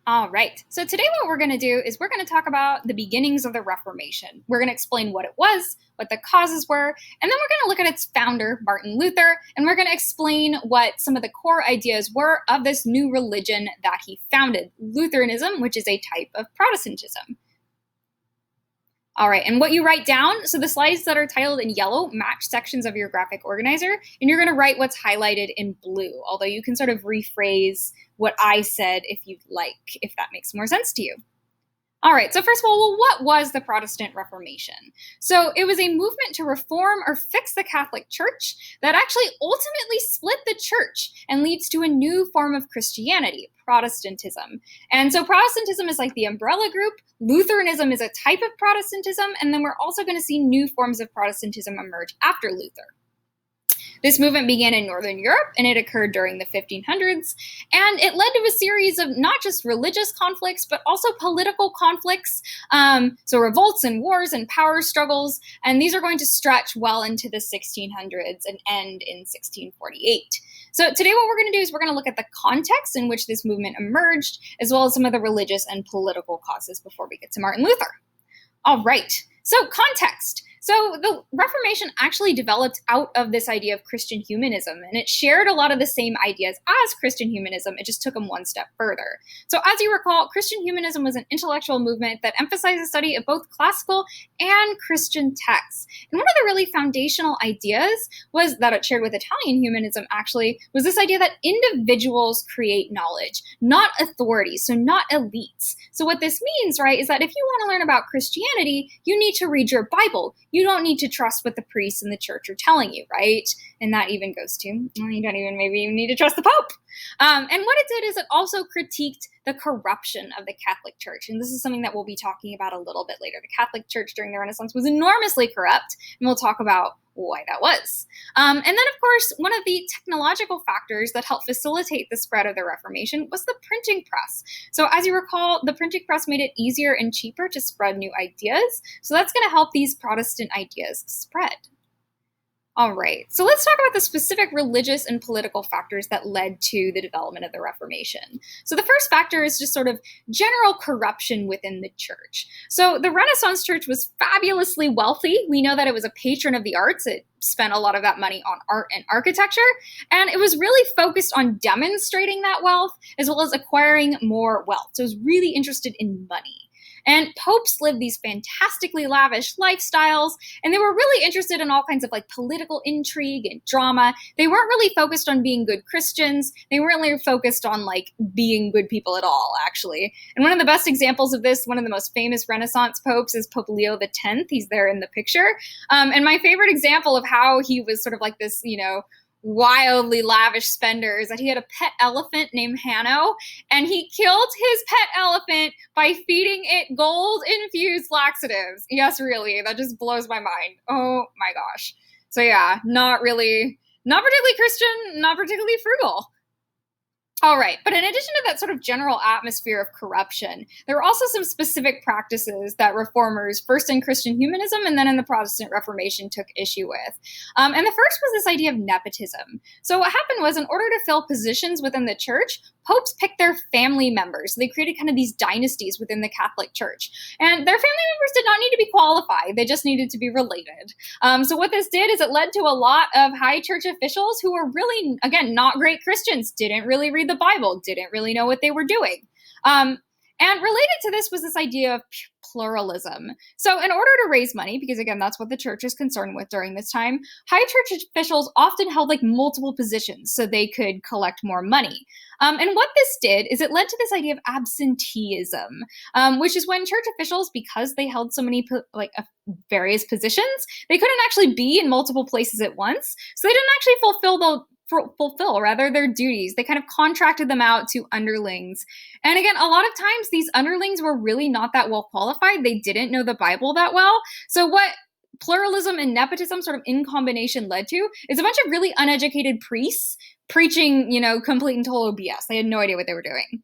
All right. So today what we're going to do is we're going to talk about the beginnings of the Reformation. We're going to explain what it was, what the causes were, and then we're going to look at its founder, Martin Luther, and we're going to explain what some of the core ideas were of this new religion that he founded, Lutheranism, which is a type of Protestantism. All right, and what you write down, so the slides that are titled in yellow match sections of your graphic organizer, and you're going to write what's highlighted in blue, although you can sort of rephrase what I said if you'd like, if that makes more sense to you. All right, so first of all, well, what was the Protestant Reformation? So it was a movement to reform or fix the Catholic Church that actually ultimately split the church and leads to a new form of Christianity, Protestantism. And so Protestantism is like the umbrella group, Lutheranism is a type of Protestantism, and then we're also going to see new forms of Protestantism emerge after Luther. This movement began in Northern Europe, and it occurred during the 1500s, and it led to a series of not just religious conflicts, but also political conflicts, so revolts and wars and power struggles, and these are going to stretch well into the 1600s and end in 1648. So today what we're going to do is we're going to look at the context in which this movement emerged, as well as some of the religious and political causes before we get to Martin Luther. All right, so context. So the Reformation actually developed out of this idea of Christian humanism, and it shared a lot of the same ideas as Christian humanism. It just took them one step further. So as you recall, Christian humanism was an intellectual movement that emphasized the study of both classical and Christian texts. And one of the really foundational ideas was that it shared with Italian humanism actually was this idea that individuals create knowledge, not authorities, so not elites. So what this means, right, is that if you want to learn about Christianity, you need to read your Bible. You don't need to trust what the priests in the church are telling you, right? And that even goes to, well, you don't even maybe even need to trust the Pope. And what it did is it also critiqued the corruption of the Catholic Church. And this is something that we'll be talking about a little bit later. The Catholic Church during the Renaissance was enormously corrupt, and we'll talk about why that was. And then, of course, one of the technological factors that helped facilitate the spread of the Reformation was the printing press. So as you recall, the printing press made it easier and cheaper to spread new ideas. So that's going to help these Protestant ideas spread. All right, so let's talk about the specific religious and political factors that led to the development of the Reformation. So the first factor is just sort of general corruption within the church. So the Renaissance church was fabulously wealthy. We know that it was a patron of the arts. It spent a lot of that money on art and architecture, and it was really focused on demonstrating that wealth as well as acquiring more wealth. So it was really interested in money. And popes lived these fantastically lavish lifestyles, and they were really interested in all kinds of like political intrigue and drama. They weren't really focused on being good Christians. They weren't really focused on like being good people at all, actually. And one of the best examples of this, one of the most famous Renaissance popes is Pope Leo X. He's there in the picture. And my favorite example of how he was sort of like this, wildly lavish spender is that he had a pet elephant named Hanno, and he killed his pet elephant by feeding it gold-infused laxatives. Yes, really, that just blows my mind. Oh my gosh. So yeah, not particularly Christian, not particularly frugal. All right, but in addition to that sort of general atmosphere of corruption, there were also some specific practices that reformers, first in Christian humanism and then in the Protestant Reformation, took issue with. And the first was this idea of nepotism. So what happened was, in order to fill positions within the church, popes picked their family members. So they created kind of these dynasties within the Catholic Church. And their family members did not need to be qualified. They just needed to be related. So what this did is it led to a lot of high church officials who were really, again, not great Christians, didn't really read the Bible, didn't really know what they were doing. And related to this was this idea of pluralism. So in order to raise money, because again, that's what the church is concerned with during this time, high church officials often held like multiple positions so they could collect more money. And what this did is it led to this idea of absenteeism, which is when church officials, because they held so many various positions, they couldn't actually be in multiple places at once. So they didn't actually fulfill their duties. They kind of contracted them out to underlings. And again, a lot of times these underlings were really not that well qualified. They didn't know the Bible that well. So what pluralism and nepotism sort of in combination led to is a bunch of really uneducated priests preaching, complete and total BS. They had no idea what they were doing.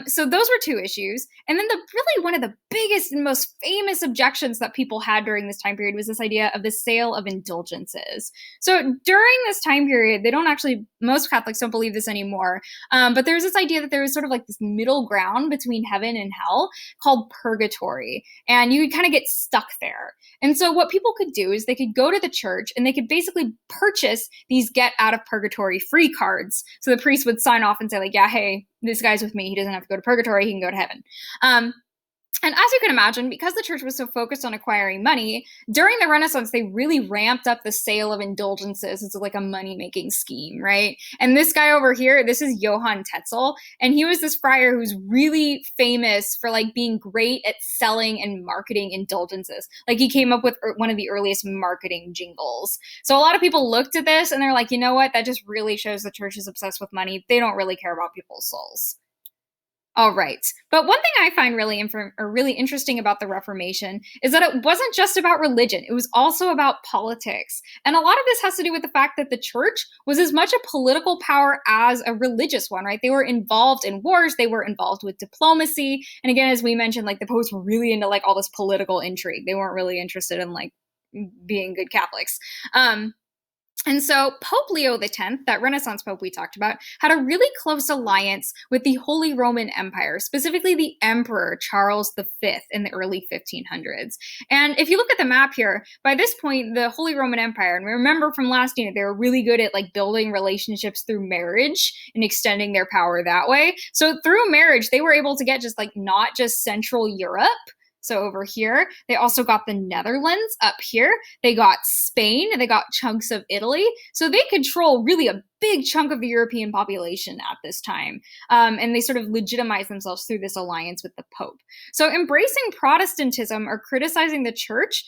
So those were two issues. And then really one of the biggest and most famous objections that people had during this time period was this idea of the sale of indulgences. So during this time period, most Catholics don't believe this anymore, but there's this idea that there was sort of like this middle ground between heaven and hell called purgatory, and you would kind of get stuck there. And so what people could do is they could go to the church and they could basically purchase these get out of purgatory free cards. So the priest would sign off and say, like, yeah, hey, this guy's with me. He doesn't have to go to purgatory. He can go to heaven. And as you can imagine, because the church was so focused on acquiring money, during the Renaissance, they really ramped up the sale of indulgences. It's like a money-making scheme, right? And this guy over here, this is Johann Tetzel, and he was this friar who's really famous for like being great at selling and marketing indulgences. Like he came up with one of the earliest marketing jingles. So a lot of people looked at this and they're like, you know what? That just really shows the church is obsessed with money. They don't really care about people's souls. All right. But one thing I find really interesting about the Reformation is that it wasn't just about religion. It was also about politics. And a lot of this has to do with the fact that the church was as much a political power as a religious one, right? They were involved in wars. They were involved with diplomacy. And again, as we mentioned, like the popes were really into like all this political intrigue. They weren't really interested in like being good Catholics. And so Pope Leo X, that Renaissance Pope we talked about, had a really close alliance with the Holy Roman Empire, specifically the Emperor Charles V in the early 1500s. And if you look at the map here, by this point, the Holy Roman Empire, and remember from last unit, they were really good at like building relationships through marriage and extending their power that way. So through marriage, they were able to get just like not just Central Europe. So over here, they also got the Netherlands up here. They got Spain, and they got chunks of Italy. So they control really a big chunk of the European population at this time. And they sort of legitimize themselves through this alliance with the Pope. So embracing Protestantism or criticizing the church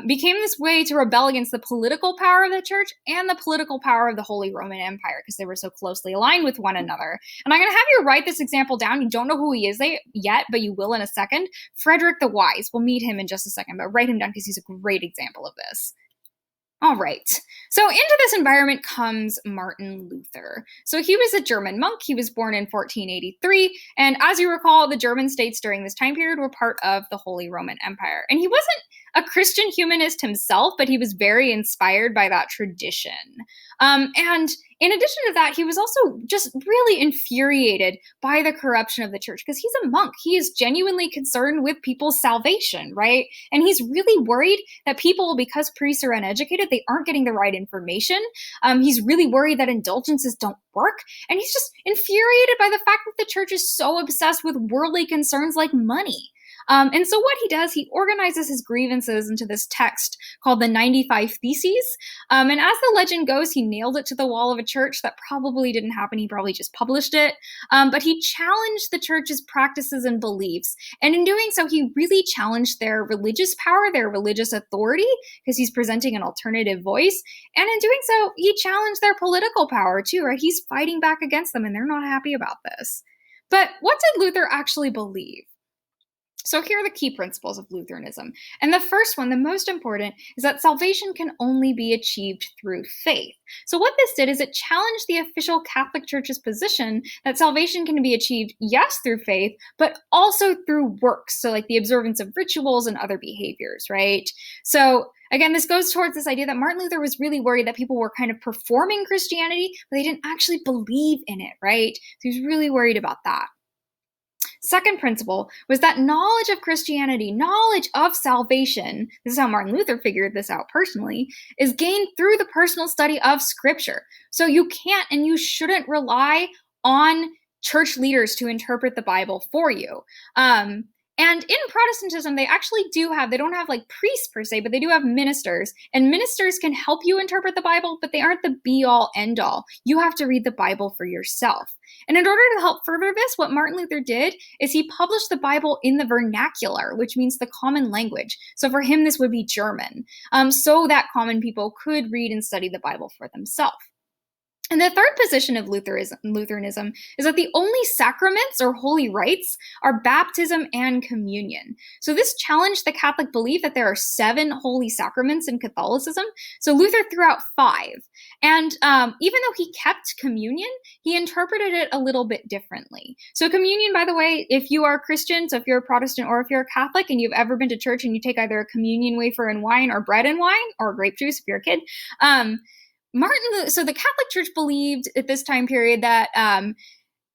became this way to rebel against the political power of the church and the political power of the Holy Roman Empire because they were so closely aligned with one another. And I'm going to have you write this example down. You don't know who he is yet, but you will in a second. Frederick the Wise. We'll meet him in just a second, but write him down because he's a great example of this. All right. So into this environment comes Martin Luther. So he was a German monk. He was born in 1483. And as you recall, the German states during this time period were part of the Holy Roman Empire. And he wasn't a Christian humanist himself, but he was very inspired by that tradition. And in addition to that, he was also just really infuriated by the corruption of the church because he's a monk. He is genuinely concerned with people's salvation, right? And he's really worried that people, because priests are uneducated, they aren't getting the right information. He's really worried that indulgences don't work. And he's just infuriated by the fact that the church is so obsessed with worldly concerns like money. And so what he does, he organizes his grievances into this text called the 95 Theses. And as the legend goes, he nailed it to the wall of a church. That probably didn't happen. He probably just published it. But he challenged the church's practices and beliefs. And in doing so, he really challenged their religious power, their religious authority, because he's presenting an alternative voice. And in doing so, he challenged their political power too, right? He's fighting back against them, and they're not happy about this. But what did Luther actually believe? So here are the key principles of Lutheranism. And the first one, the most important, is that salvation can only be achieved through faith. So what this did is it challenged the official Catholic Church's position that salvation can be achieved, yes, through faith, but also through works. So like the observance of rituals and other behaviors, right? So again, this goes towards this idea that Martin Luther was really worried that people were kind of performing Christianity, but they didn't actually believe in it, right? So he was really worried about that. Second principle was that knowledge of Christianity, knowledge of salvation, this is how Martin Luther figured this out personally, is gained through the personal study of Scripture. So you can't and you shouldn't rely on church leaders to interpret the Bible for you. And in Protestantism, they don't have like priests per se, but they do have ministers. And ministers can help you interpret the Bible, but they aren't the be-all, end-all. You have to read the Bible for yourself. And in order to help further this, what Martin Luther did is he published the Bible in the vernacular, which means the common language. So for him, this would be German, so that common people could read and study the Bible for themselves. And the third position of Lutheranism is that the only sacraments or holy rites are baptism and communion. So this challenged the Catholic belief that there are 7 holy sacraments in Catholicism. So Luther threw out 5. And even though he kept communion, he interpreted it a little bit differently. So communion, by the way, if you are a Christian, so if you're a Protestant or if you're a Catholic and you've ever been to church and you take either a communion wafer and wine or bread and wine or grape juice if you're a kid, so the Catholic Church believed at this time period that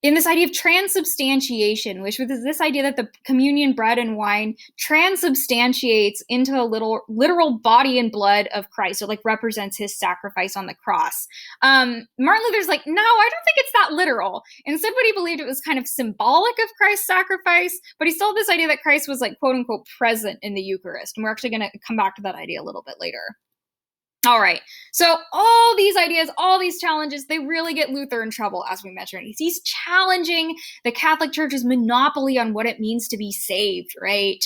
in this idea of transubstantiation, which was this idea that the communion bread and wine transubstantiates into the literal body and blood of Christ, or like represents his sacrifice on the cross. Martin Luther's like, no, I don't think it's that literal. Instead, what he believed it was kind of symbolic of Christ's sacrifice, but he still had this idea that Christ was like quote unquote present in the Eucharist. And we're actually going to come back to that idea a little bit later. All right, so all these ideas, all these challenges, they really get Luther in trouble, as we mentioned. He's challenging the Catholic Church's monopoly on what it means to be saved, right?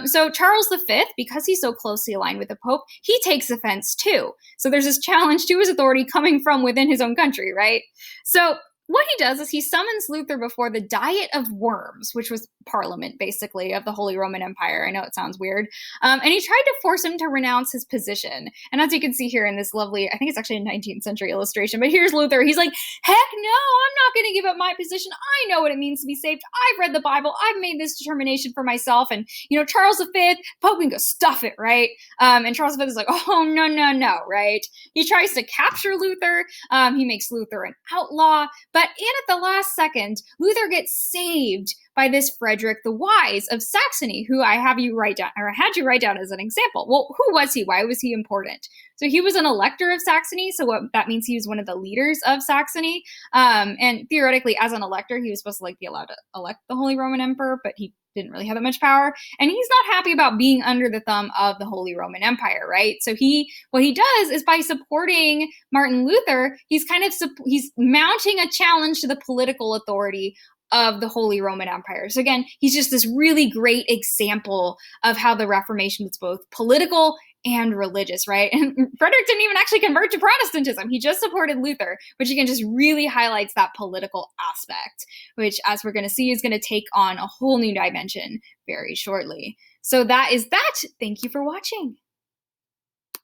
So Charles V, because he's so closely aligned with the Pope, he takes offense too. So there's this challenge to his authority coming from within his own country, right? So what he does is he summons Luther before the Diet of Worms, which was parliament, basically, of the Holy Roman Empire. I know it sounds weird. And he tried to force him to renounce his position. And as you can see here in this lovely, I think it's actually a 19th century illustration, but here's Luther. He's like, heck no, I'm not going to give up my position. I know what it means to be saved. I've read the Bible. I've made this determination for myself. And, Charles V, Pope can go stuff it, right? And Charles V is like, oh, no, right? He tries to capture Luther. He makes Luther an outlaw. But at the last second, Luther gets saved by this Frederick the Wise of Saxony, who I had you write down as an example. Well, who was he? Why was he important? So he was an elector of Saxony. So what that means, he was one of the leaders of Saxony. And theoretically, as an elector, he was supposed to be allowed to elect the Holy Roman Emperor, but he didn't really have that much power. And he's not happy about being under the thumb of the Holy Roman Empire, right? So what he does is, by supporting Martin Luther, he's mounting a challenge to the political authority of the Holy Roman Empire. So again, he's just this really great example of how the Reformation was both political and religious, right? And Frederick didn't even actually convert to Protestantism. He just supported Luther, which again just really highlights that political aspect, which, as we're going to see, is going to take on a whole new dimension very shortly. So that is that. Thank you for watching.